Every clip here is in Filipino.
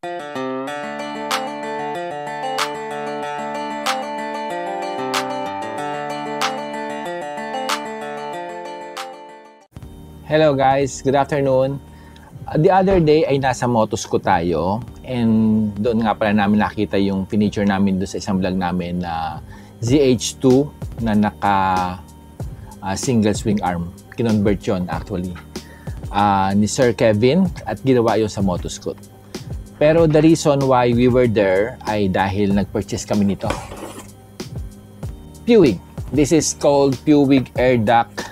Hello guys, good afternoon. The other day ay nasa Motosco tayo and doon nga pala namin nakita yung feature namin doon sa isang vlog namin na ZH2 na naka single swing arm. Kinonvert yun actually ni Sir Kevin at ginawa yun sa Motosco. Pero the reason why we were there ay dahil nag-purchase kami nito. Puig. This is called Puig Air Duct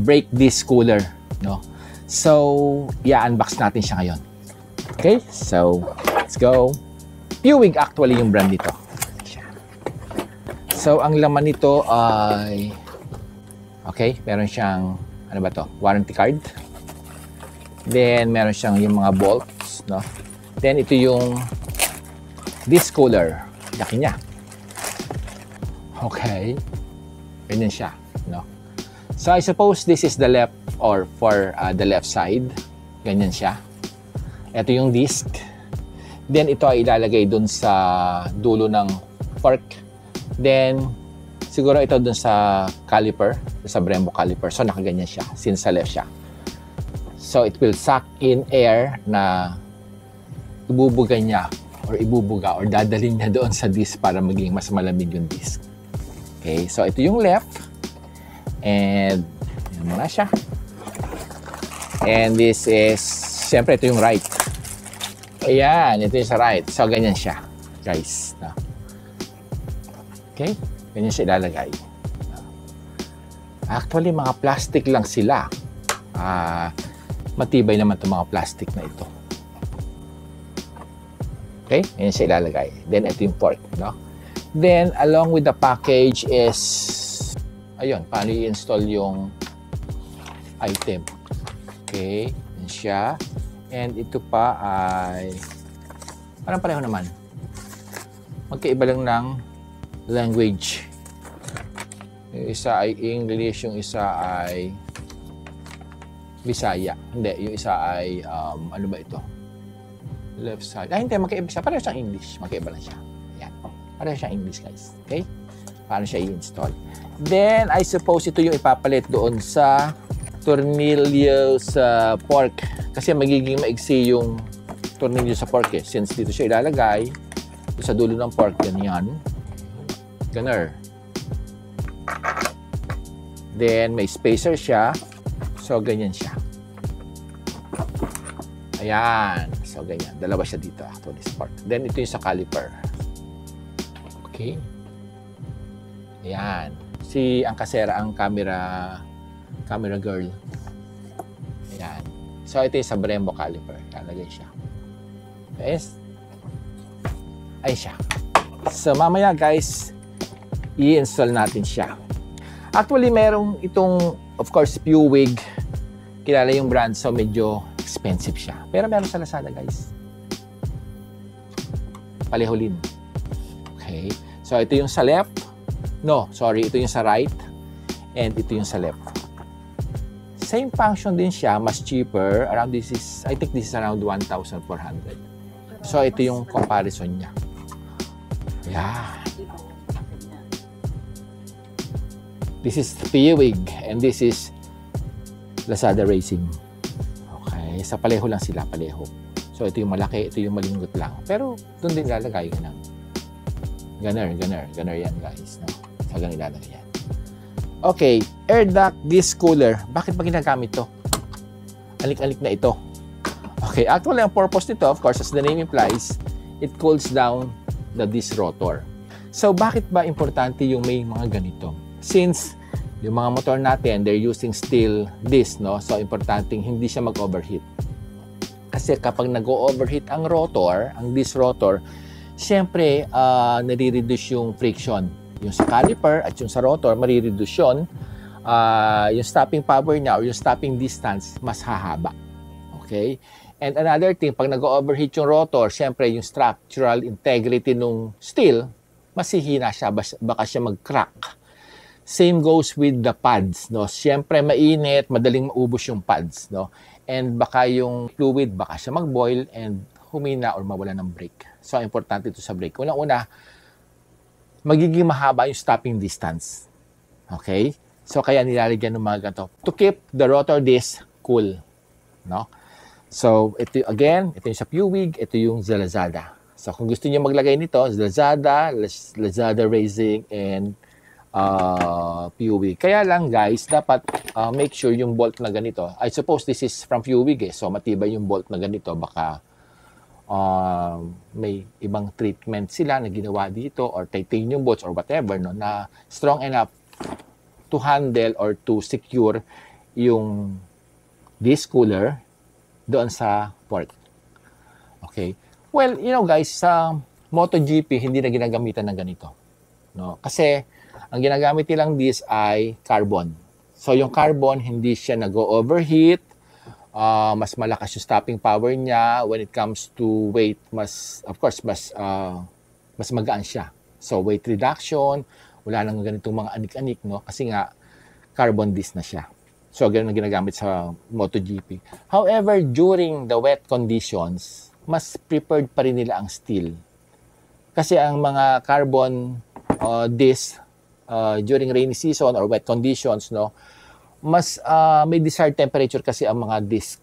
brake disc cooler, no? So, i-unbox natin siya ngayon. Okay? So, let's go. Puig actually yung brand nito. So, ang laman nito ay okay, meron siyang ano ba to? Warranty card. Then, meron siyang yung mga bolts, no? Then, ito yung disc cooler. Laki niya. Okay. Ganyan siya, no? So, I suppose this is the left or for the left side. Ganyan siya. Ito yung disc. Then, ito ay ilalagay dun sa dulo ng fork. Then, siguro ito dun sa caliper, sa Brembo caliper. So, nakaganyan siya since sa left siya. So, it will suck in air na ibubuga niya or dadalhin niya doon sa disc para maging mas malamig yung disc. Okay, so ito yung left. And, yan muna siya. And this is, siyempre, ito yung right. Ayan, ito yung sa right. So, ganyan siya, guys. Okay? Ganyan siya ilalagay. Actually, mga plastic lang sila. Matibay naman itong mga plastic na ito. Okay? Ganyan siya ilalagay. Then, ito yung fork, no? Then, along with the package is ayun, paano i-install yung item. Okay, yan siya. And ito pa ay parang pareho naman. Magkaiba lang ng language. Yung isa ay English, yung isa ay Bisaya. Hindi, yung isa ay ano ba ito? Left side. Hindi, magkaiba siya. Pareho siyang English. Magkaiba lang siya. Yan. Pareho siyang English, guys. Okay? Paano siya i-install? Then, I suppose ito yung ipapalit doon sa tornilyo sa fork. Kasi magiging maigsi yung tornilyo sa fork eh. Since dito siya ilalagay, sa dulo ng fork, ganyan. Gunner. Then, may spacer siya. So, ganyan siya. Ayan. So, ganyan. Dalawa siya dito actually sa fork. Then, ito yung sa caliper. Okay. Ayan. Si Angkasera ang camera girl. Ayan. So, ito yung sa Brembo caliper. Lalagay siya. Yes. Ay siya. So, mamaya guys, i-install natin siya. Actually, merong itong, of course, Puig. Kilala yung brand, so medyo expensive siya. Pero meron sa Lazada, guys. Palehulin. Okay. So, ito yung sa left. No, sorry. Ito yung sa right. And ito yung sa left. Same function din siya. Mas cheaper. Around this is, I think this is around 1,400. So, ito yung comparison niya. Yeah. This is Puig. And this is Lazada Racing. Okay. Sa pareho lang sila. Pareho. So, ito yung malaki. Ito yung malinggot lang. Pero, doon din lalagay ka ng gunner yan, guys. No? So, ganun ilalagay yan. Okay, air duct disc cooler. Bakit ba ginagamit to? Alik-alik na ito. Okay, actually, ang purpose nito, of course, as the name implies, it cools down the disc rotor. So, bakit ba importante yung may mga ganito? Since yung mga motor natin, they're using steel disc, no? So, importante hindi siya mag-overheat. Kasi kapag nag-overheat ang rotor, ang disc rotor, siyempre, nare-reduce yung friction. Yung sa caliper at yung sa rotor, marireduce yun. Yung stopping power niya or yung stopping distance, mas hahaba. Okay? And another thing, pag nag-overheat yung rotor, siyempre, yung structural integrity ng steel, masihina siya, baka siya mag-crack. Same goes with the pads, no? Siyempre, mainit, madaling maubos yung pads, no? And baka yung fluid, baka siya mag-boil, and humina or mawala ng brake. So, importante ito sa brake. Una-una, magiging mahaba yung stopping distance. Okay? So, kaya nilalagyan ng mga ganito to keep the rotor disc cool. No? So, ito again, ito yung sa Puig, ito yung sa Lazada. So, kung gusto niyo maglagay nito, Lazada, Lazada Racing, and Puig. Kaya lang guys, dapat make sure yung bolt na ganito. I suppose this is from Puig So, matibay yung bolt na ganito. Baka may ibang treatment sila na ginawa dito or titanium bolts or whatever no, na strong enough to handle or to secure yung disc cooler doon sa port. Okay. Well, you know guys, sa MotoGP, hindi na ginagamitan ng ganito. No? Kasi, ang ginagamit nilang disc ay carbon. So, yung carbon, hindi siya nag-overheat. Mas malakas yung stopping power niya. When it comes to weight, of course, mas magaan siya. So, weight reduction, wala nang ganitong mga anik-anik, no? Kasi nga, carbon disc na siya. So, ganun ang ginagamit sa MotoGP. However, during the wet conditions, mas preferred pa rin nila ang steel. Kasi ang mga carbon disc during rainy season or wet conditions, no, mas may desired temperature kasi ang mga disc,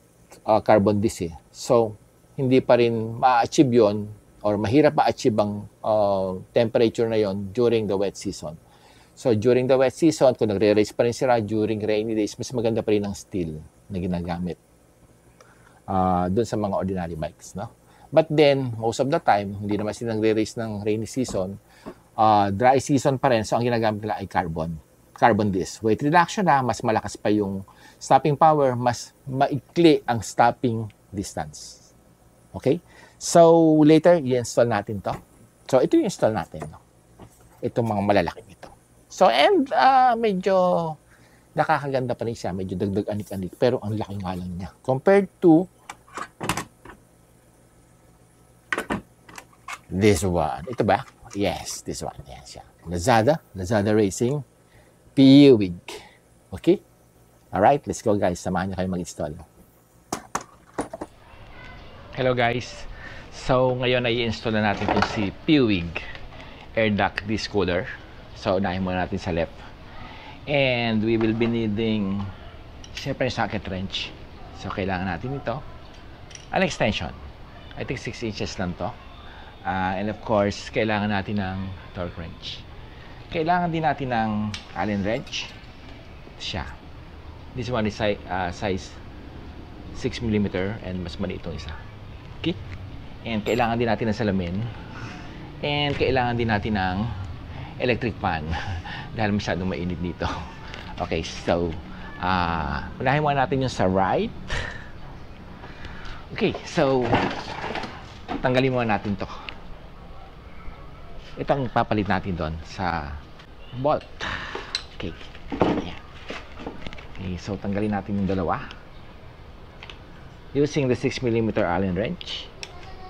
carbon disc eh. So, hindi pa rin ma-achieve yun or mahirap ma-achieve ang temperature na yon during the wet season. So, during the wet season, kung nagre-race pa rin sila during rainy days, mas maganda pa rin ang steel na ginagamit doon sa mga ordinary bikes, no? But then, most of the time, hindi naman sila nagre-race ng rainy season, dry season pa rin, so ang ginagamit nila ay carbon disc. Weight reduction na, mas malakas pa yung stopping power, mas maikli ang stopping distance. Okay? So, later, i-install natin to. So, ito yung install natin, no? Itong mga malalaking ito. So, and medyo nakakaganda pa rin siya. Medyo dagdag anik-anik. Pero ang laki nga lang niya. Compared to this one. Ito ba? Yes, this one. Yan siya. Lazada Racing, Puig. Okay? Alright, let's go guys. Samahan niyo kayo mag-install. Hello guys. So, ngayon ay i-install na natin itong si Puig air duct disc cooler. So, unahin muna natin sa left. And we will be needing siyempre socket wrench. So, kailangan natin ito. An extension. I think 6 inches lang to. And of course, kailangan natin ng torque wrench. Kailangan din natin ng Allen wrench. Siya. This one is size 6mm and mas maliit itong isa. Okay? And kailangan din natin ng salamin. And kailangan din natin ng electric fan dahil masyadong mainit dito. Okay, so unahin muna natin yung sa right. Okay, so tanggalin muna natin to. Ito ang papalit natin doon sa bolt. Okay. Ayan. Okay, so tanggalin natin yung dalawa using the 6mm Allen wrench.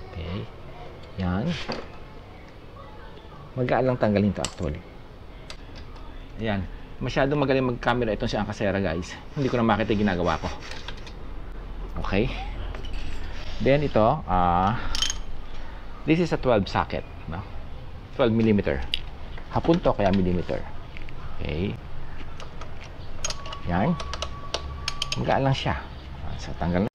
Okay. Yan. Magaan lang tanggalin to actually. Ayan. Masyadong magaling mag-camera itong si Ancasera guys. Hindi ko na makita yung ginagawa ko. Okay. Then ito, this is a 12 socket. No? 12mm. Hapon to kaya millimeter. Okay. Yan. Magaan lang siya. So tanggal na.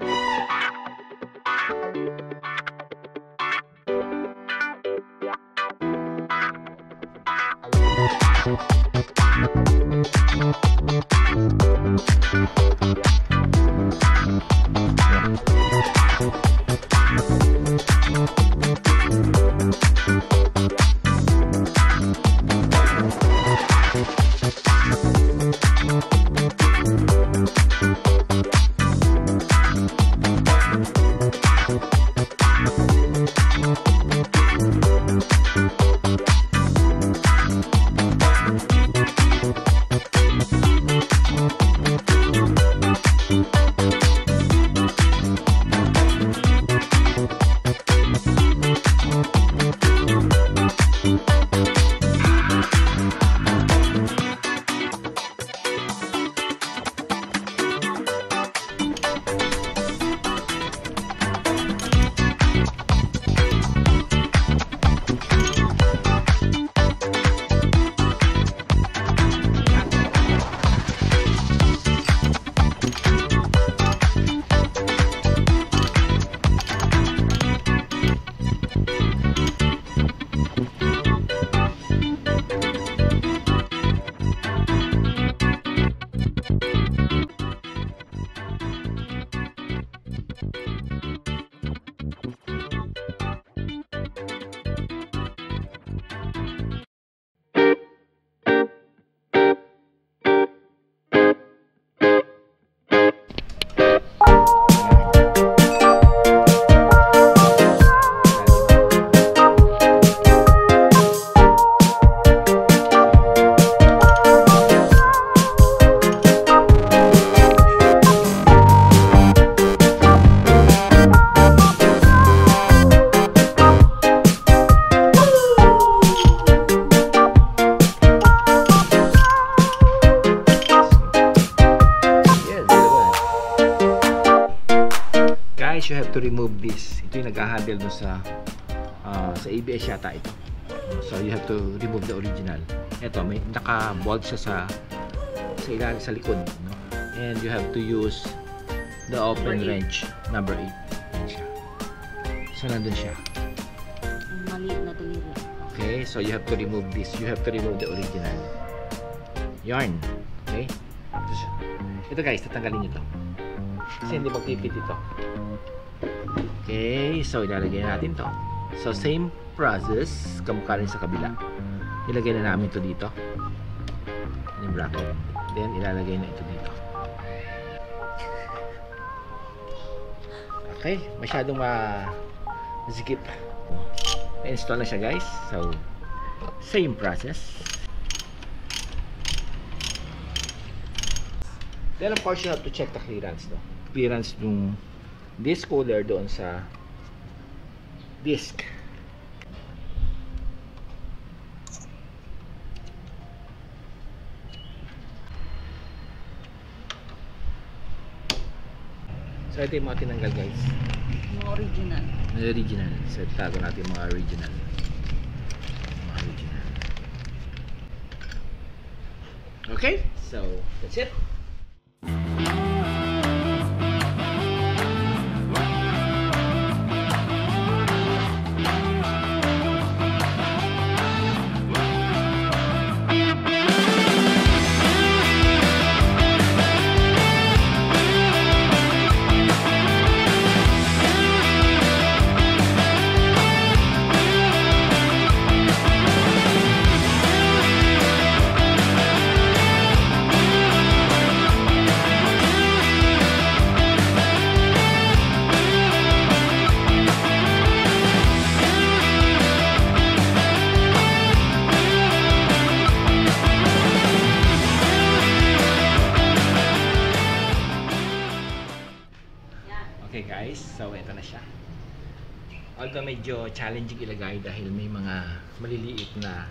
guys, ito yung nag-handle dun sa ABS yata ito. So you have to remove the original. Ito, may naka-bolt siya sa ilalim, sa likod, no? And you have to use the open wrench number 8. Yan siya. So nandun siya. Ang maliit na daliri. Okay, so you have to remove this. You have to remove the original yarn. Okay? Ito guys, tatanggalin nyo to. Kasi hindi magpipit ito. Okay, so ilalagay natin to. So same process, kamukha rin sa kabila. Ilagay na namin to dito. Yung bracket. Then ilalagay na ito dito. Okay, masyadong masikip. Na-install na siya guys. So same process. Then of course you have to check the clearance, no? Clearance ng disc cooler doon sa disc. So ito yung mga tinanggal guys. Yung original. Yung original. So tago natin yung mga original. Mga original. Okay, so that's it. Okay guys, so ito na siya. Although medyo challenging ilagay dahil may mga maliliit na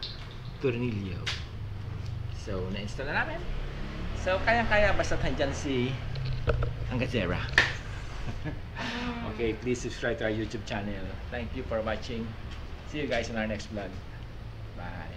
tornilyo. So na-install na namin. So kaya-kaya basta nandyan si Angazera. Okay, please subscribe to our YouTube channel. Thank you for watching. See you guys in our next vlog. Bye.